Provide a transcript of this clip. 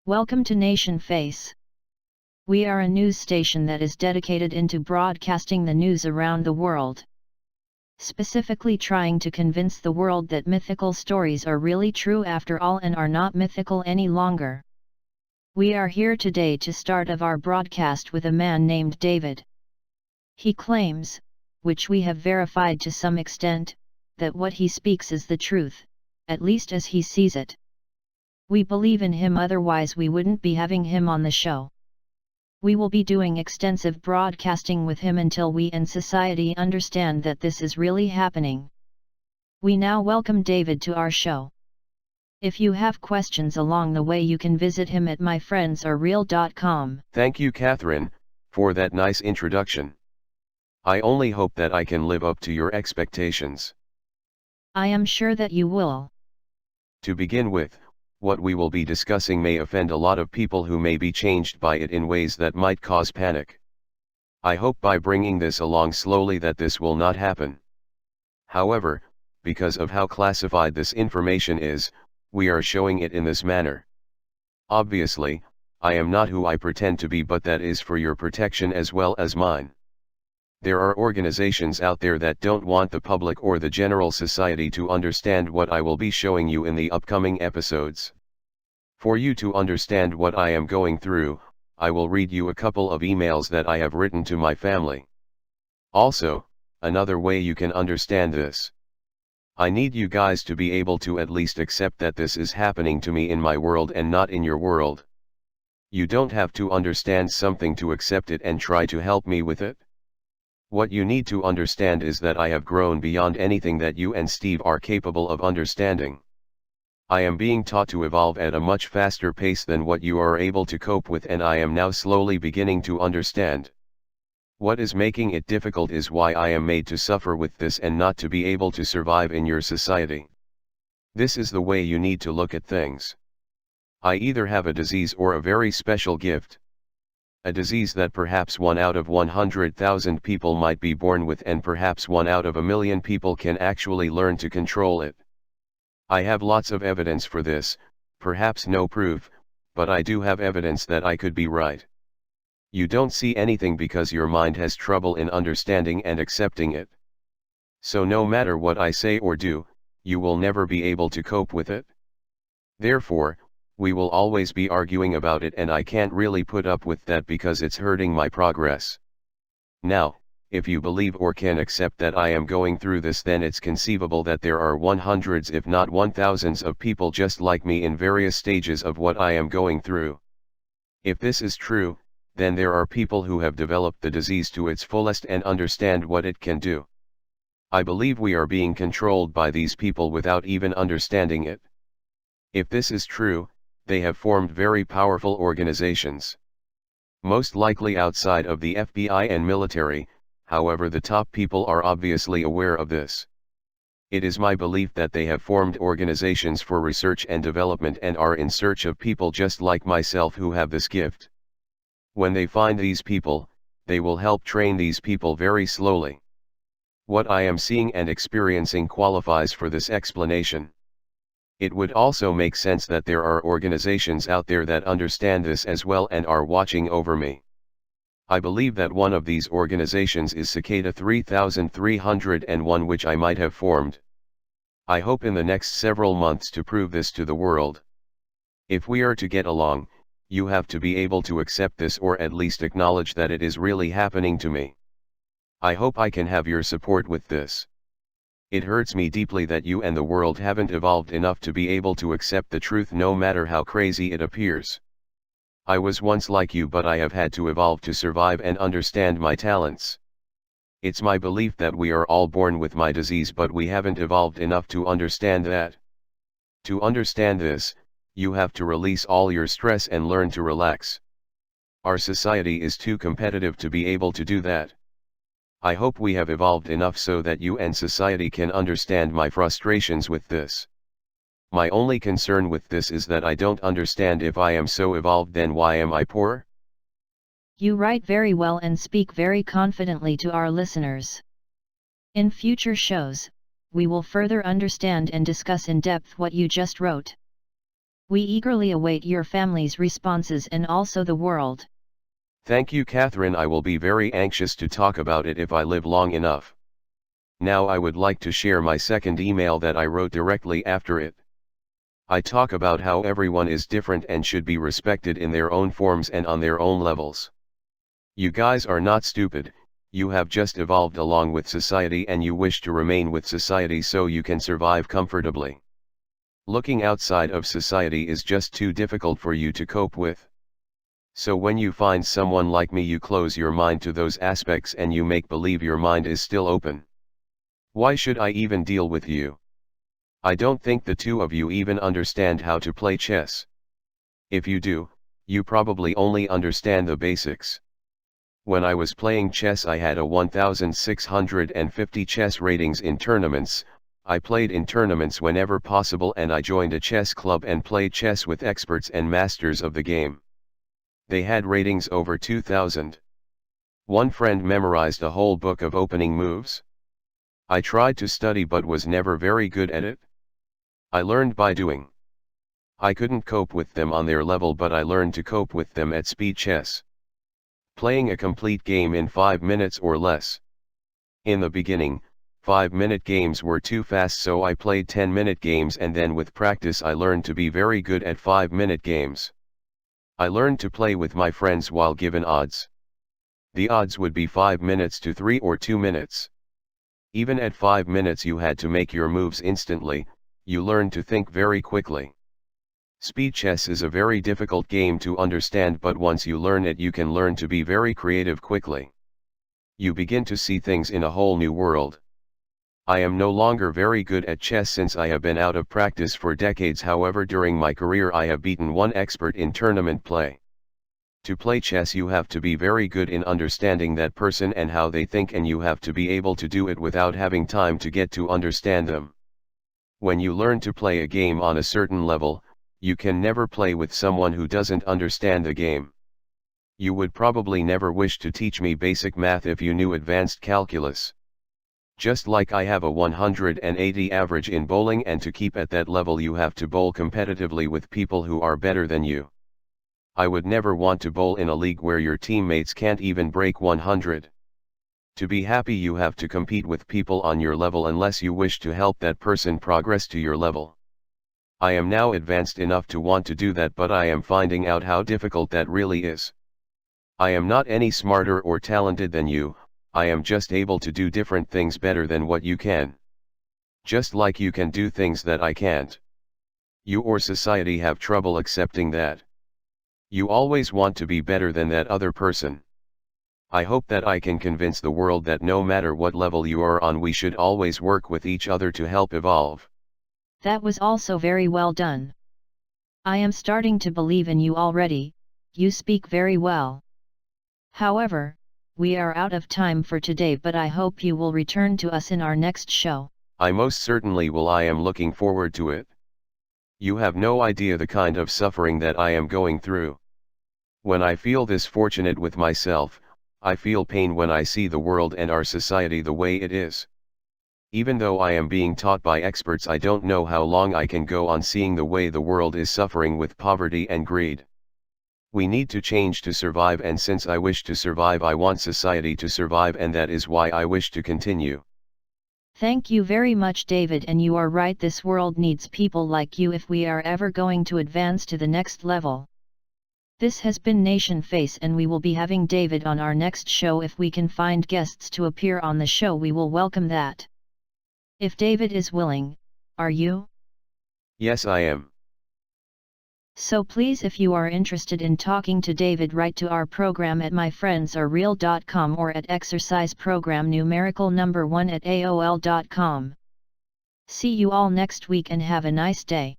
Welcome to Nation Face. We are a news station that is dedicated into broadcasting the news around the world. Specifically trying to convince the world that mythical stories are really true after all and are not mythical any longer. We are here today to start of our broadcast with a man named David. He claims, which we have verified to some extent, that what he speaks is the truth, at least as he sees it. We believe in him, otherwise we wouldn't be having him on the show. We will be doing extensive broadcasting with him until we and society understand that this is really happening. We now welcome David to our show. If you have questions along the way, you can visit him at myfriendsarereal.com. Thank you, Catherine, for that nice introduction. I only hope that I can live up to your expectations. I am sure that you will. To begin with, what we will be discussing may offend a lot of people who may be changed by it in ways that might cause panic. I hope by bringing this along slowly that this will not happen. However, because of how classified this information is, we are showing it in this manner. Obviously, I am not who I pretend to be, but that is for your protection as well as mine. There are organizations out there that don't want the public or the general society to understand what I will be showing you in the upcoming episodes. For you to understand what I am going through, I will read you a couple of emails that I have written to my family. Also, another way you can understand this. I need you guys to be able to at least accept that this is happening to me in my world and not in your world. You don't have to understand something to accept it and try to help me with it. What you need to understand is that I have grown beyond anything that you and Steve are capable of understanding. I am being taught to evolve at a much faster pace than what you are able to cope with, and I am now slowly beginning to understand. What is making it difficult is why I am made to suffer with this and not to be able to survive in your society. This is the way you need to look at things. I either have a disease or a very special gift. A disease that perhaps 1 out of 100,000 people might be born with, and perhaps 1 out of a million people can actually learn to control it. I have lots of evidence for this, perhaps no proof, but I do have evidence that I could be right. You don't see anything because your mind has trouble in understanding and accepting it. So no matter what I say or do, you will never be able to cope with it. Therefore, we will always be arguing about it, and I can't really put up with that because it's hurting my progress. Now, if you believe or can accept that I am going through this, then it's conceivable that there are hundreds if not 1,000s of people just like me in various stages of what I am going through. If this is true, then there are people who have developed the disease to its fullest and understand what it can do. I believe we are being controlled by these people without even understanding it. If this is true, they have formed very powerful organizations. Most likely outside of the FBI and military, however, the top people are obviously aware of this. It is my belief that they have formed organizations for research and development and are in search of people just like myself who have this gift. When they find these people, they will help train these people very slowly. What I am seeing and experiencing qualifies for this explanation. It would also make sense that there are organizations out there that understand this as well and are watching over me. I believe that one of these organizations is Cicada 3301, which I might have formed. I hope in the next several months to prove this to the world. If we are to get along, you have to be able to accept this, or at least acknowledge that it is really happening to me. I hope I can have your support with this. It hurts me deeply that you and the world haven't evolved enough to be able to accept the truth, no matter how crazy it appears. I was once like you, but I have had to evolve to survive and understand my talents. It's my belief that we are all born with my disease, but we haven't evolved enough to understand that. To understand this, you have to release all your stress and learn to relax. Our society is too competitive to be able to do that. I hope we have evolved enough so that you and society can understand my frustrations with this. My only concern with this is that I don't understand. If I am so evolved, then why am I poor? You write very well and speak very confidently to our listeners. In future shows, we will further understand and discuss in depth what you just wrote. We eagerly await your family's responses and also the world. Thank you, Catherine. I will be very anxious to talk about it if I live long enough. Now I would like to share my second email that I wrote directly after it. I talk about how everyone is different and should be respected in their own forms and on their own levels. You guys are not stupid, you have just evolved along with society and you wish to remain with society so you can survive comfortably. Looking outside of society is just too difficult for you to cope with. So when you find someone like me, you close your mind to those aspects and you make believe your mind is still open. Why should I even deal with you? I don't think the two of you even understand how to play chess. If you do, you probably only understand the basics. When I was playing chess I had a 1650 chess ratings in tournaments. I played in tournaments whenever possible and I joined a chess club and played chess with experts and masters of the game. They had ratings over 2000. One friend memorized a whole book of opening moves. I tried to study but was never very good at it. I learned by doing. I couldn't cope with them on their level but I learned to cope with them at speed chess. Playing a complete game in 5 minutes or less. In the beginning, 5-minute games were too fast so I played 10-minute games and then with practice I learned to be very good at 5-minute games. I learned to play with my friends while given odds. The odds would be 5 minutes to 3 or 2 minutes. Even at 5 minutes you had to make your moves instantly, you learned to think very quickly. Speed chess is a very difficult game to understand but once you learn it you can learn to be very creative quickly. You begin to see things in a whole new world. I am no longer very good at chess since I have been out of practice for decades, however during my career I have beaten one expert in tournament play. To play chess you have to be very good in understanding that person and how they think and you have to be able to do it without having time to get to understand them. When you learn to play a game on a certain level, you can never play with someone who doesn't understand the game. You would probably never wish to teach me basic math if you knew advanced calculus. Just like I have a 180 average in bowling and to keep at that level you have to bowl competitively with people who are better than you. I would never want to bowl in a league where your teammates can't even break 100. To be happy you have to compete with people on your level unless you wish to help that person progress to your level. I am now advanced enough to want to do that but I am finding out how difficult that really is. I am not any smarter or talented than you, I am just able to do different things better than what you can. Just like you can do things that I can't. You or society have trouble accepting that. You always want to be better than that other person. I hope that I can convince the world that no matter what level you are on we should always work with each other to help evolve. That was also very well done. I am starting to believe in you already, you speak very well. However, we are out of time for today but I hope you will return to us in our next show. I most certainly will. I am looking forward to it. You have no idea the kind of suffering that I am going through. When I feel this fortunate with myself, I feel pain when I see the world and our society the way it is. Even though I am being taught by experts, I don't know how long I can go on seeing the way the world is suffering with poverty and greed. We need to change to survive, and since I wish to survive, I want society to survive, and that is why I wish to continue. Thank you very much, David, and you are right, this world needs people like you if we are ever going to advance to the next level. This has been Nation Face and we will be having David on our next show. If we can find guests to appear on the show we will welcome that. If David is willing, are you? Yes, I am. So please, if you are interested in talking to David, write to our program at myfriendsarereal.com or at exerciseprogram1 at aol.com. See you all next week and have a nice day.